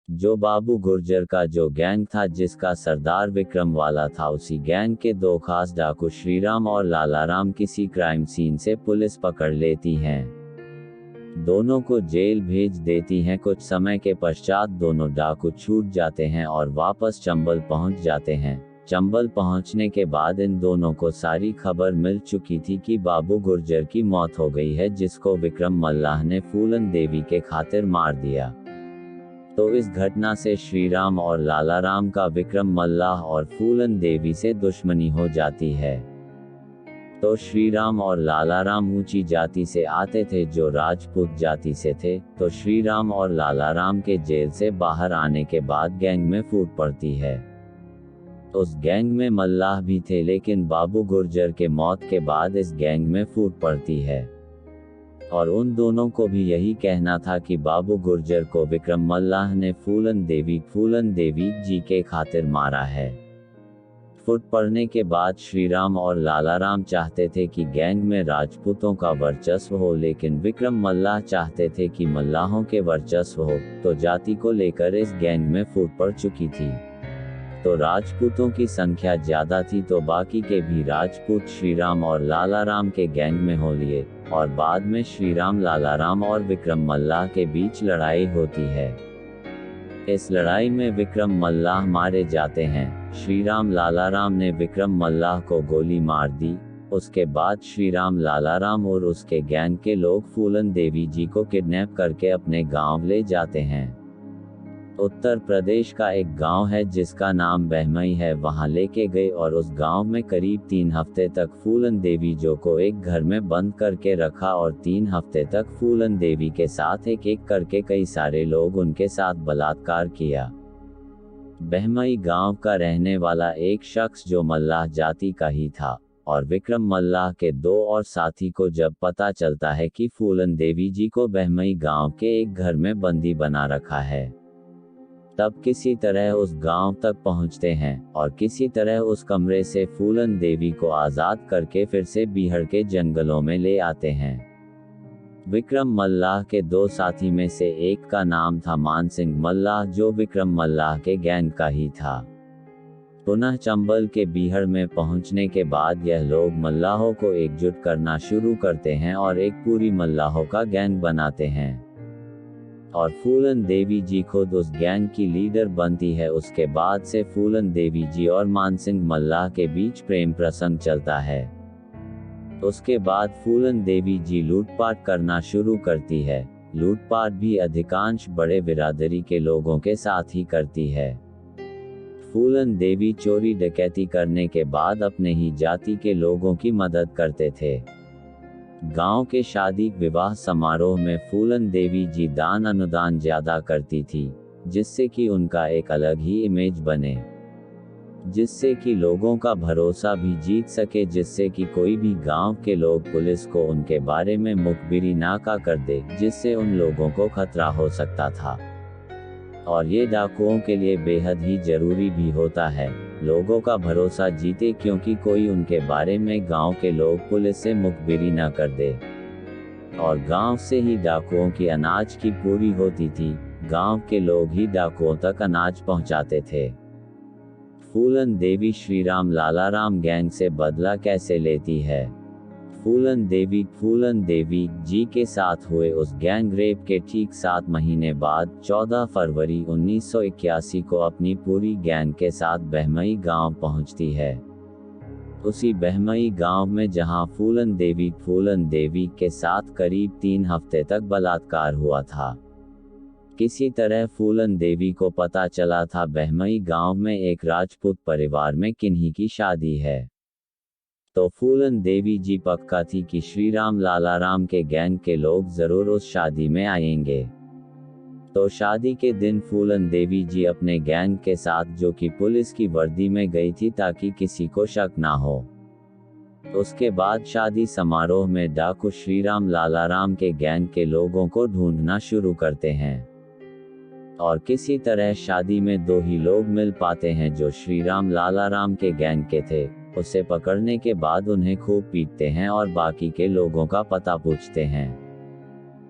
जो बाबू गुर्जर का जो गैंग था जिसका सरदार विक्रम वाला था, उसी गैंग के दो खास डाकू श्रीराम और लालाराम किसी क्राइम सीन से पुलिस पकड़ लेती हैं। दोनों को जेल भेज देती हैं। कुछ समय के पश्चात दोनों डाकू छूट जाते हैं और वापस चंबल पहुंच जाते हैं। चंबल पहुंचने के बाद इन दोनों को सारी खबर मिल चुकी थी कि बाबू गुर्जर की मौत हो गई है, जिसको विक्रम मल्लाह ने फूलन देवी के खातिर मार दिया। तो इस घटना से श्रीराम और लालाराम का विक्रम मल्लाह और फूलन देवी से दुश्मनी हो जाती है। तो श्रीराम और लालाराम ऊंची जाति से आते थे जो राजपूत जाति से थे। तो श्रीराम और लालाराम के जेल से बाहर आने के बाद गैंग में फूट पड़ती है। उस गैंग में मल्लाह भी थे, लेकिन बाबू गुर्जर के मौत के बाद इस गैंग में फूट पड़ती है। और उन दोनों को भी यही कहना था कि बाबू गुर्जर को विक्रम मल्लाह ने फूलन देवी जी के खातिर मारा है। फुट पड़ने के बाद श्रीराम और लालाराम चाहते थे कि गैंग में राजपूतों का वर्चस्व हो, लेकिन विक्रम मल्लाह चाहते थे कि मल्लाहों के वर्चस्व हो। तो जाति को लेकर इस गैंग में फूट पड़ चुकी थी। तो राजपूतों की संख्या ज्यादा थी, तो बाकी के भी राजपूत श्रीराम और लालाराम के गैंग में हो लिए और बाद में श्रीराम, लालाराम और विक्रम मल्लाह के बीच लड़ाई होती है। इस लड़ाई में विक्रम मल्लाह मारे जाते हैं। श्रीराम लालाराम ने विक्रम मल्लाह को गोली मार दी। उसके बाद श्रीराम, लालाराम और उसके गैंग के लोग फूलन देवी जी को किडनैप करके अपने गांव ले जाते हैं। उत्तर प्रदेश का एक गांव है जिसका नाम बहमई है, वहां लेके गए और उस गांव में करीब 3 हफ्ते तक फूलन देवी जो को एक घर में बंद करके रखा और 3 हफ्ते तक फूलन देवी के साथ एक एक करके कई सारे लोग उनके साथ बलात्कार किया। बहमई गांव का रहने वाला एक शख्स जो मल्लाह जाति का ही था और विक्रम मल्लाह के 2 और साथी को जब पता चलता है कि फूलन देवी जी को बहमई गांव के एक घर में बंदी बना रखा है, तब किसी तरह उस गांव तक पहुंचते हैं और किसी तरह उस कमरे से फूलन देवी को आजाद करके फिर से बिहार के जंगलों में ले आते हैं। विक्रम मल्लाह के 2 साथी में से एक का नाम था मानसिंह मल्लाह, जो विक्रम मल्लाह के गैंग का ही था। पुनः चंबल के बिहार में पहुंचने के बाद यह लोग मल्लाहों को एकजुट करना शुरू करते हैं और एक पूरी मल्लाहों का गैंग बनाते हैं और फूलन देवी जी खुद उस गैंग की लीडर बनती है। उसके बाद से फूलन देवी जी और मानसिंह मल्लाह के बीच प्रेम प्रसंग चलता है। उसके बाद फूलन देवी जी लूटपाट करना शुरू करती है। लूटपाट भी अधिकांश बड़े बिरादरी के लोगों के साथ ही करती है। फूलन देवी चोरी डकैती करने के बाद अपने ही जाति के लोगों की मदद करते थे। गांव के शादी विवाह समारोह में फूलन देवी जी दान अनुदान ज्यादा करती थी, जिससे कि उनका एक अलग ही इमेज बने, जिससे कि लोगों का भरोसा भी जीत सके, जिससे कि कोई भी गांव के लोग पुलिस को उनके बारे में मुखबिरी ना कर दे, जिससे उन लोगों को खतरा हो सकता था। और ये डाकुओं के लिए बेहद ही जरूरी भी होता है, लोगों का भरोसा जीते, क्योंकि कोई उनके बारे में गांव के लोग पुलिस से मुखबिरी न कर दे। और गांव से ही डाकुओं की अनाज की पूरी होती थी। गांव के लोग ही डाकुओं तक अनाज पहुंचाते थे। फूलन देवी श्रीराम लालाराम गैंग से बदला कैसे लेती है? फूलन देवी जी के साथ हुए उस गैंग रेप के ठीक 7 महीने बाद 14 फरवरी 1981 को अपनी पूरी गैंग के साथ बहमई गांव पहुंचती है। उसी बहमई गांव में जहां फूलन देवी के साथ करीब 3 हफ्ते तक बलात्कार हुआ था। किसी तरह फूलन देवी को पता चला था बहमई गांव में एक राजपूत परिवार में किन्हीं की शादी है। तो फूलन देवी जी पक्का थी कि श्रीराम लालाराम के गैंग के लोग जरूर उस शादी में आएंगे। तो शादी के दिन फूलन देवी जी अपने गैंग के साथ, जो कि पुलिस की वर्दी में गई थी ताकि किसी को शक ना हो। उसके बाद शादी समारोह में डाकू श्रीराम लालाराम के गैंग के लोगों को ढूंढना शुरू करते हैं और किसी तरह शादी में 2 ही लोग मिल पाते हैं जो श्रीराम लालाराम के गैंग के थे। उसे पकड़ने के बाद उन्हें खूब पीटते हैं और बाकी के लोगों का पता पूछते हैं।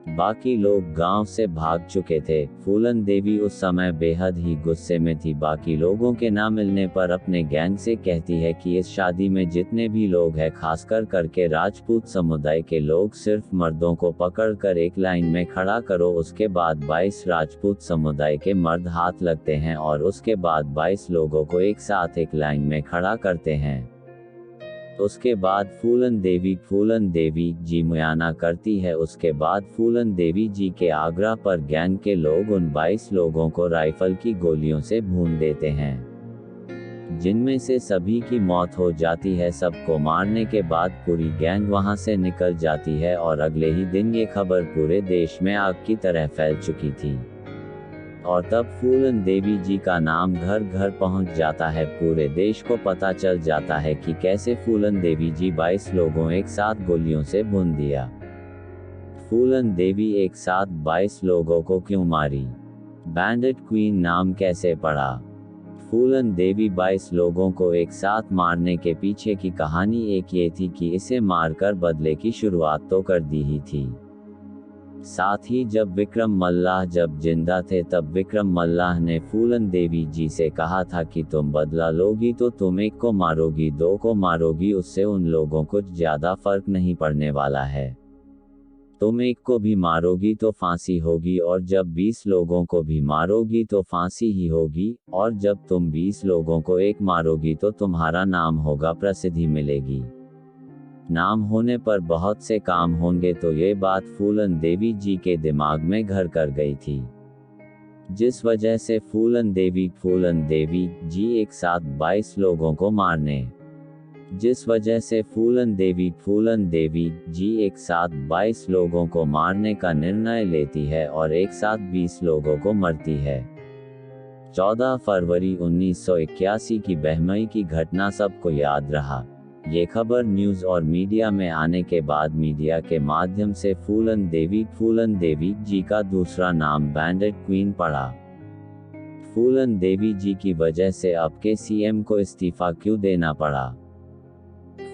बाकी लोग गांव से भाग चुके थे। फूलन देवी उस समय बेहद ही गुस्से में थी। बाकी लोगों के ना मिलने पर अपने गैंग से कहती है कि इस शादी में जितने भी लोग हैं, खासकर करके राजपूत समुदाय के लोग, सिर्फ मर्दों को पकड़कर एक लाइन में खड़ा करो। उसके बाद 22 राजपूत समुदाय के मर्द हाथ लगते हैं और उसके बाद 22 लोगों को एक साथ एक लाइन में खड़ा करते हैं। उसके बाद फूलन देवी जी मुआयना करती है। उसके बाद फूलन देवी जी के आग्रह पर गैंग के लोग उन 22 लोगों को राइफल की गोलियों से भून देते हैं, जिनमें से सभी की मौत हो जाती है। सबको मारने के बाद पूरी गैंग वहां से निकल जाती है और अगले ही दिन ये खबर पूरे देश में आग की तरह फैल चुकी थी। और तब फूलन देवी जी का नाम घर घर पहुंच जाता है। पूरे देश को पता चल जाता है कि कैसे फूलन देवी जी 22 लोगों एक साथ गोलियों से भून दिया। फूलन देवी एक साथ 22 लोगों को क्यों मारी? बैंडिट क्वीन नाम कैसे पड़ा? फूलन देवी 22 लोगों को एक साथ मारने के पीछे की कहानी एक ये थी कि इसे मारकर बदले की शुरुआत तो कर दी ही थी। साथ ही जब विक्रम मल्लाह जब जिंदा थे, तब विक्रम मल्लाह ने फूलन देवी जी से कहा था कि तुम बदला लोगी तो तुम एक को मारोगी, 2 को मारोगी, उससे उन लोगों को ज्यादा फर्क नहीं पड़ने वाला है। तुम एक को भी मारोगी तो फांसी होगी, और जब 20 लोगों को भी मारोगी तो फांसी ही होगी, और जब तुम 20 लोगों को एक मारोगी तो तुम्हारा नाम होगा, प्रसिद्धि मिलेगी। नाम होने पर बहुत से काम होंगे। तो ये बात फूलन देवी जी के दिमाग में घर कर गई थी, जिस वजह से फूलन देवी जी एक साथ 22 लोगों को मारने जिस वजह से फूलन देवी जी एक साथ 22 लोगों को मारने का निर्णय लेती है और एक साथ 20 लोगों को मरती है। 14 फरवरी 1981 की बहमई की घटना सबको याद रहा। ये खबर न्यूज़ और मीडिया में आने के बाद मीडिया के माध्यम से फूलन देवी जी का दूसरा नाम बैंडिट क्वीन पड़ा। फूलन देवी जी की वजह से अब के सीएम को इस्तीफा क्यों देना पड़ा?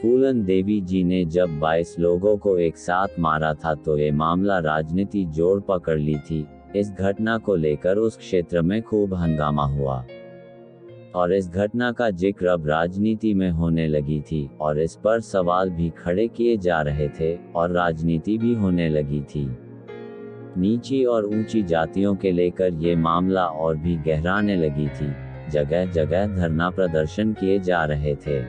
फूलन देवी जी ने जब 22 लोगों को एक साथ मारा था तो ये मामला राजनीति जोर पकड़ ली थी। इस घटना को लेकर उस क्षेत्र में खूब हंगामा हुआ और इस घटना का जिक्र अब राजनीति में होने लगी थी और इस पर सवाल भी खड़े किए जा रहे थे और राजनीति भी होने लगी थी। नीची और ऊंची जातियों के लेकर ये मामला और भी गहराने लगी थी। जगह जगह धरना प्रदर्शन किए जा रहे थे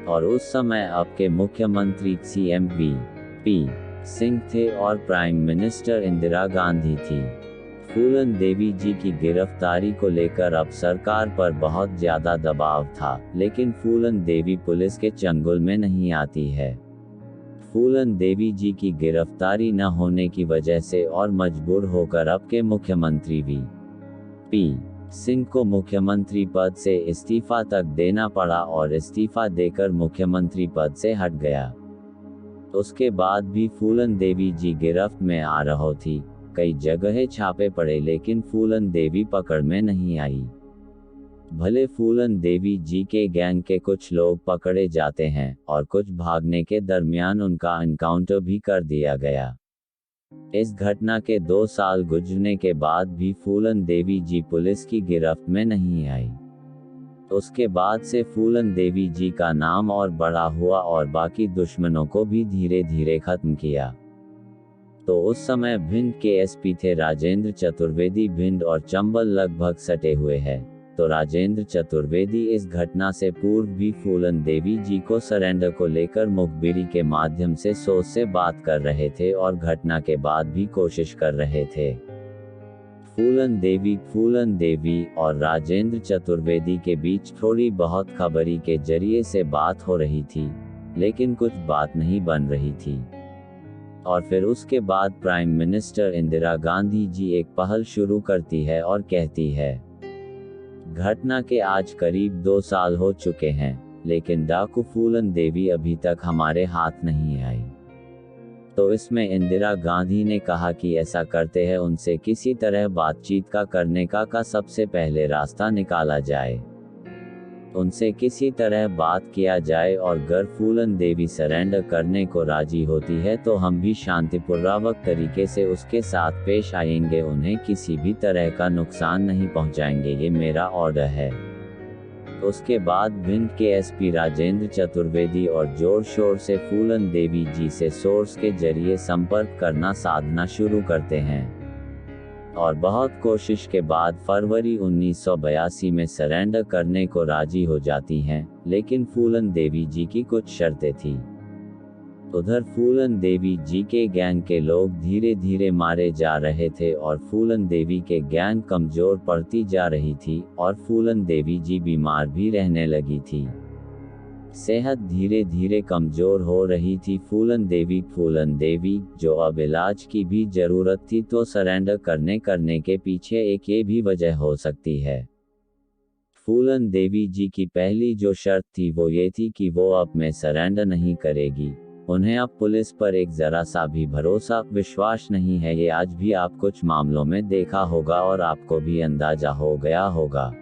और उस समय अब के मुख्यमंत्री सीएम वी.पी. सिंह थे और प्राइम मिनिस्टर इंदिरा गांधी थी। फूलन देवी जी की गिरफ्तारी को लेकर अब सरकार पर बहुत ज्यादा दबाव था, लेकिन फूलन देवी पुलिस के चंगुल में नहीं आती है। फूलन देवी जी की गिरफ्तारी न होने की वजह से और मजबूर होकर अब के मुख्यमंत्री वी.पी. सिंह को मुख्यमंत्री पद से इस्तीफा तक देना पड़ा और इस्तीफा देकर मुख्यमंत्री पद से हट गया। उसके बाद भी फूलन देवी जी गिरफ्त में आ रही थी। कई जगह छापे पड़े, लेकिन फूलन देवी पकड़ में नहीं आई। भले फूलन देवी जी के गैंग के कुछ लोग पकड़े जाते हैं और कुछ भागने के दरमियान उनका एनकाउंटर भी कर दिया गया। इस घटना के 2 साल गुजरने के बाद भी फूलन देवी जी पुलिस की गिरफ्त में नहीं आई। उसके बाद से फूलन देवी जी का नाम और बड़ा हुआ और बाकी दुश्मनों को भी धीरे धीरे खत्म किया। तो उस समय भिंड के एसपी थे राजेंद्र चतुर्वेदी। भिंड और चंबल लगभग सटे हुए हैं, तो राजेंद्र चतुर्वेदी इस घटना से पूर्व भी फूलन देवी जी को सरेंडर को लेकर मुखबिरी के माध्यम से सोच से बात कर रहे थे और घटना के बाद भी कोशिश कर रहे थे। फूलन देवी और राजेंद्र चतुर्वेदी के बीच थोड़ी बहुत खबरी के जरिए से बात हो रही थी, लेकिन कुछ बात नहीं बन रही थी। और फिर उसके बाद प्राइम मिनिस्टर इंदिरा गांधी जी एक पहल शुरू करती है और कहती है, घटना के आज करीब 2 साल हो चुके हैं, लेकिन डाकू फूलन देवी अभी तक हमारे हाथ नहीं आई। तो इसमें इंदिरा गांधी ने कहा कि ऐसा करते हैं उनसे किसी तरह बातचीत का करने का सबसे पहले रास्ता निकाला जाए। उनसे किसी तरह बात किया जाए और अगर फूलन देवी सरेंडर करने को राजी होती है तो हम भी शांतिपूर्वक तरीके से उसके साथ पेश आएंगे, उन्हें किसी भी तरह का नुकसान नहीं पहुंचाएंगे, ये मेरा ऑर्डर है। उसके बाद भिंड के एसपी राजेंद्र चतुर्वेदी और जोर शोर से फूलन देवी जी से सोर्स के जरिए संपर्क करना साधना शुरू करते हैं और बहुत कोशिश के बाद फरवरी 1982 में सरेंडर करने को राजी हो जाती हैं, लेकिन फूलन देवी जी की कुछ शर्तें थी। उधर फूलन देवी जी के गैंग के लोग धीरे धीरे मारे जा रहे थे और फूलन देवी के गैंग कमजोर पड़ती जा रही थी और फूलन देवी जी बीमार भी रहने लगी थी। सेहत धीरे धीरे कमजोर हो रही थी फूलन देवी जो अब इलाज की भी जरूरत थी, तो सरेंडर करने के पीछे एक ये भी वजह हो सकती है। फूलन देवी जी की पहली जो शर्त थी वो ये थी कि वो अब में सरेंडर नहीं करेगी। उन्हें अब पुलिस पर एक जरा सा भी भरोसा विश्वास नहीं है, ये आज भी आप कुछ मामलों में देखा होगा और आपको भी अंदाजा हो गया होगा।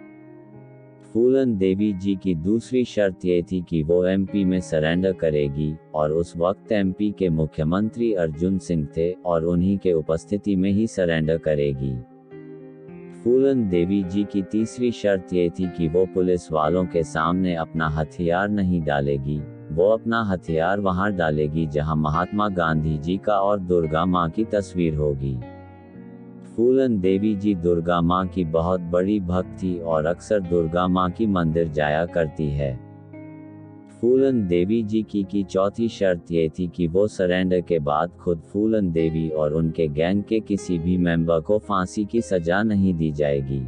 फूलन देवी जी की दूसरी शर्त ये थी कि वो एमपी में सरेंडर करेगी और उस वक्त एमपी के मुख्यमंत्री अर्जुन सिंह थे और उन्हीं के उपस्थिति में ही सरेंडर करेगी। फूलन देवी जी की तीसरी शर्त ये थी कि वो पुलिस वालों के सामने अपना हथियार नहीं डालेगी, वो अपना हथियार वहां डालेगी जहां महात्मा गांधी जी का और दुर्गा माँ की तस्वीर होगी। फूलन देवी जी दुर्गा माँ की बहुत बड़ी भक्त थी और अक्सर दुर्गा माँ की मंदिर जाया करती है। फूलन देवी जी की चौथी शर्त ये थी कि वो सरेंडर के बाद खुद फूलन देवी और उनके गैंग के किसी भी मेंबर को फांसी की सजा नहीं दी जाएगी।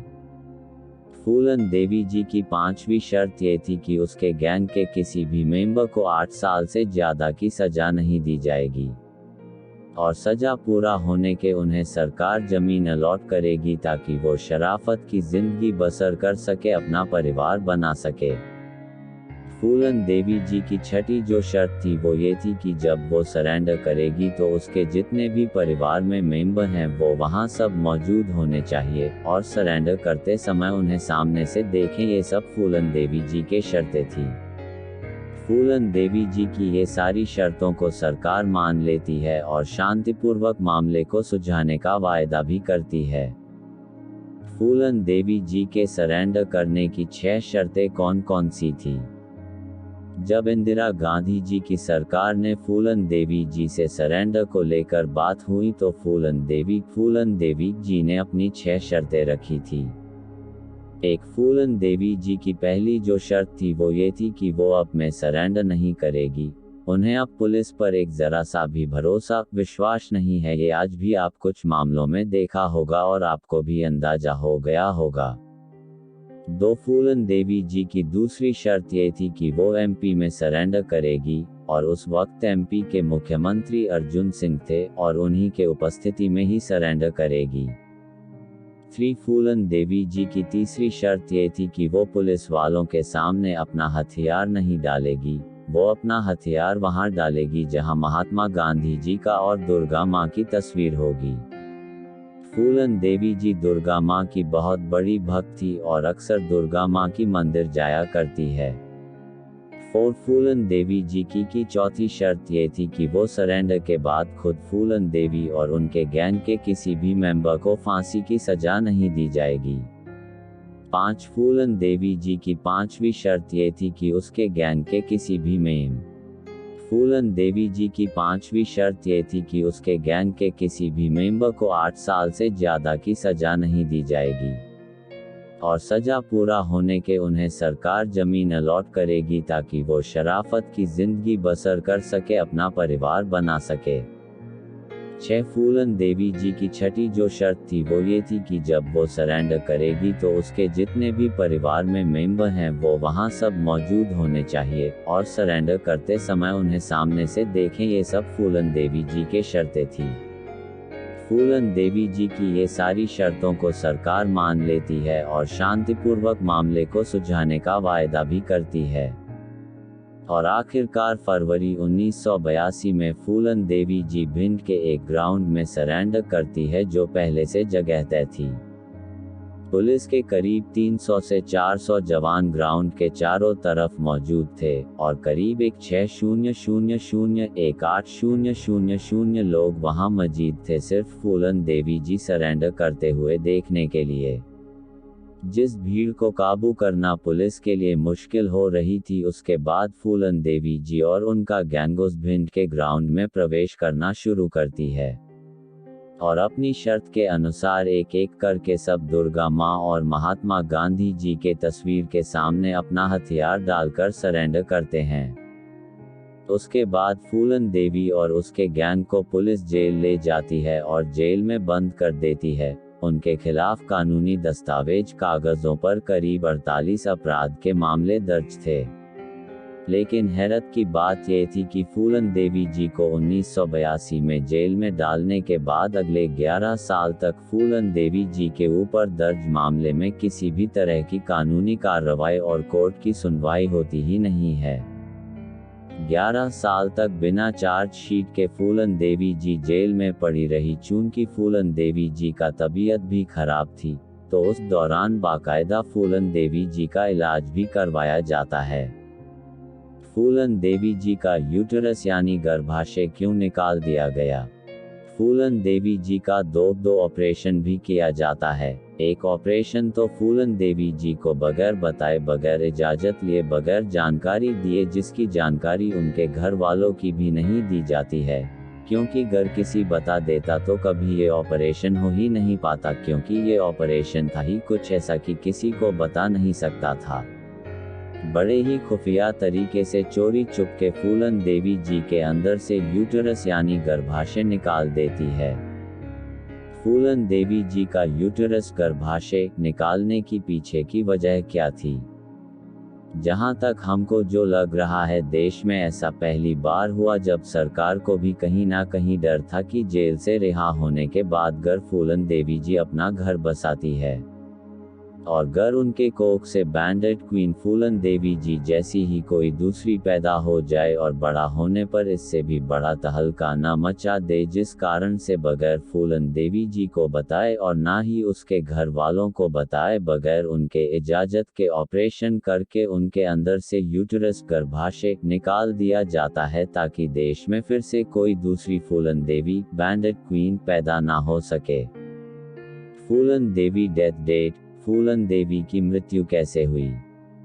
फूलन देवी जी की पांचवी शर्त ये थी कि उसके गैंग के किसी भी मेंबर को 8 साल से ज्यादा की सजा नहीं दी जाएगी और सजा पूरा होने के उन्हें सरकार जमीन अलॉट करेगी ताकि वो शराफत की जिंदगी बसर कर सके, अपना परिवार बना सके। फूलन देवी जी की छठी जो शर्त थी वो ये थी कि जब वो सरेंडर करेगी तो उसके जितने भी परिवार में मेंबर हैं वो वहाँ सब मौजूद होने चाहिए और सरेंडर करते समय उन्हें सामने से देखें। ये सब फूलन देवी जी के शर्तें थी। फूलन देवी जी की ये सारी शर्तों को सरकार मान लेती है और शांतिपूर्वक मामले को सुलझाने का वायदा भी करती है। फूलन देवी जी के सरेंडर करने की 6 शर्तें कौन कौन सी थी? जब इंदिरा गांधी जी की सरकार ने फूलन देवी जी से सरेंडर को लेकर बात हुई तो फूलन देवी जी ने अपनी 6 शर्तें रखी थी। एक, फूलन देवी जी की पहली जो शर्त थी वो ये थी कि वो अब में सरेंडर नहीं करेगी। उन्हें अब पुलिस पर एक जरा सा भी भरोसा विश्वास नहीं है, ये आज भी आप कुछ मामलों में देखा होगा और आपको भी अंदाजा हो गया होगा। 2, फूलन देवी जी की दूसरी शर्त ये थी कि वो एमपी में सरेंडर करेगी और उस वक्त एमपी के मुख्यमंत्री अर्जुन सिंह थे और उन्हीं के उपस्थिति में ही सरेंडर करेगी। 3, फूलन देवी जी की तीसरी शर्त ये थी कि वो पुलिस वालों के सामने अपना हथियार नहीं डालेगी, वो अपना हथियार वहां डालेगी जहां महात्मा गांधी जी का और दुर्गा माँ की तस्वीर होगी। फूलन देवी जी दुर्गा माँ की बहुत बड़ी भक्त थी और अक्सर दुर्गा माँ की मंदिर जाया करती है। 4, फूलन देवी जी की चौथी शर्त ये थी कि वो सरेंडर के बाद खुद फूलन देवी और उनके गैंग के किसी भी मेंबर को फांसी की सजा नहीं दी जाएगी। 5, फूलन देवी जी की पांचवी शर्त ये थी कि उसके गैंग के किसी भी फूलन देवी जी की पांचवी शर्त ये थी कि उसके गैंग के किसी भी मेंबर को 8 साल से ज्यादा की सजा नहीं दी जाएगी और सजा पूरा होने के उन्हें सरकार जमीन अलॉट करेगी ताकि वो शराफत की जिंदगी बसर कर सके, अपना परिवार बना सके। 6, फूलन देवी जी की छठी जो शर्त थी वो ये थी कि जब वो सरेंडर करेगी तो उसके जितने भी परिवार में मेंबर हैं वो वहाँ सब मौजूद होने चाहिए और सरेंडर करते समय उन्हें सामने से देखें। ये सब फूलन देवी जी के शर्तें थी। फूलन देवी जी की ये सारी शर्तों को सरकार मान लेती है और शांतिपूर्वक मामले को सुलझाने का वायदा भी करती है और आखिरकार फरवरी 1982 में फूलन देवी जी भिंड के एक ग्राउंड में सरेंडर करती है जो पहले से जगह तय थी। पुलिस के करीब 300 से 400 जवान ग्राउंड के चारों तरफ मौजूद थे और करीब 1600-1800 लोग वहां मौजूद थे सिर्फ फूलन देवी जी सरेंडर करते हुए देखने के लिए। जिस भीड़ को काबू करना पुलिस के लिए मुश्किल हो रही थी, उसके बाद फूलन देवी जी और उनका गैंग उस भिंड के ग्राउंड में प्रवेश करना शुरू करती है और अपनी शर्त के अनुसार एक एक करके सब दुर्गा माँ और महात्मा गांधी जी के तस्वीर के सामने अपना हथियार डालकर सरेंडर करते हैं। उसके बाद फूलन देवी और उसके गैंग को पुलिस जेल ले जाती है और जेल में बंद कर देती है। उनके खिलाफ कानूनी दस्तावेज कागजों पर करीब 48 अपराध के मामले दर्ज थे। लेकिन हैरत की बात यह थी कि फूलन देवी जी को 1982 में जेल में डालने के बाद अगले 11 साल तक फूलन देवी जी के ऊपर दर्ज मामले में किसी भी तरह की कानूनी कार्रवाई और कोर्ट की सुनवाई होती ही नहीं है। 11 साल तक बिना चार्जशीट के फूलन देवी जी जेल में पड़ी रही। चूंकि फूलन देवी जी का तबीयत भी खराब थी, तो उस दौरान बाकायदा फूलन देवी जी का इलाज भी करवाया जाता है। फूलन देवी जी का यूटरस यानी गर्भाशय क्यों निकाल दिया गया? फूलन देवी जी का दो ऑपरेशन भी किया जाता है। एक ऑपरेशन तो फूलन देवी जी को बगैर बताए, बगैर इजाजत लिए, बगैर जानकारी दिए, जिसकी जानकारी उनके घर वालों की भी नहीं दी जाती है, क्योंकि अगर किसी बता देता तो कभी ये ऑपरेशन हो ही नहीं पाता, क्योंकि ये ऑपरेशन था ही कुछ ऐसा कि किसी को बता नहीं सकता था। बड़े ही खुफिया तरीके से चोरी चुपके फूलन देवी जी के अंदर से यूटरस यानी गर्भाशय निकाल देती है। फूलन देवी जी का यूटरस गर्भाशय निकालने की पीछे की वजह क्या थी? जहां तक हमको जो लग रहा है, देश में ऐसा पहली बार हुआ जब सरकार को भी कहीं ना कहीं डर था कि जेल से रिहा होने के बाद गर फूलन देवी जी अपना घर बसाती है और गर उनके कोख से बैंडेड क्वीन फूलन देवी जी जैसी ही कोई दूसरी पैदा हो जाए और बड़ा होने पर इससे भी बड़ा तहलका न मचा दे, जिस कारण से बगैर फूलन देवी जी को बताए और ना ही उसके घर वालों को बताए, बगैर उनके इजाजत के ऑपरेशन करके उनके अंदर से यूटरस गर्भाशय निकाल दिया जाता है, ताकि देश में फिर से कोई दूसरी फूलन देवी बैंडेड क्वीन पैदा ना हो सके। फूलन देवी डेथ डेट। फूलन देवी की मृत्यु कैसे हुई?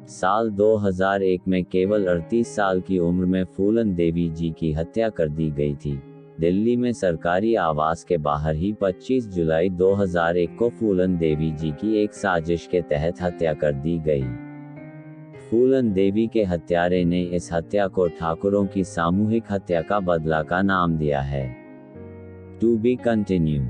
साल 2001 में केवल 38 साल की उम्र में फूलन देवी जी की हत्या कर दी गई थी। दिल्ली में सरकारी आवास के बाहर ही 25 जुलाई 2001 को फूलन देवी जी की एक साजिश के तहत हत्या कर दी गई। फूलन देवी के हत्यारे ने इस हत्या को ठाकुरों की सामूहिक हत्या का बदला का नाम दिया है। To be continue.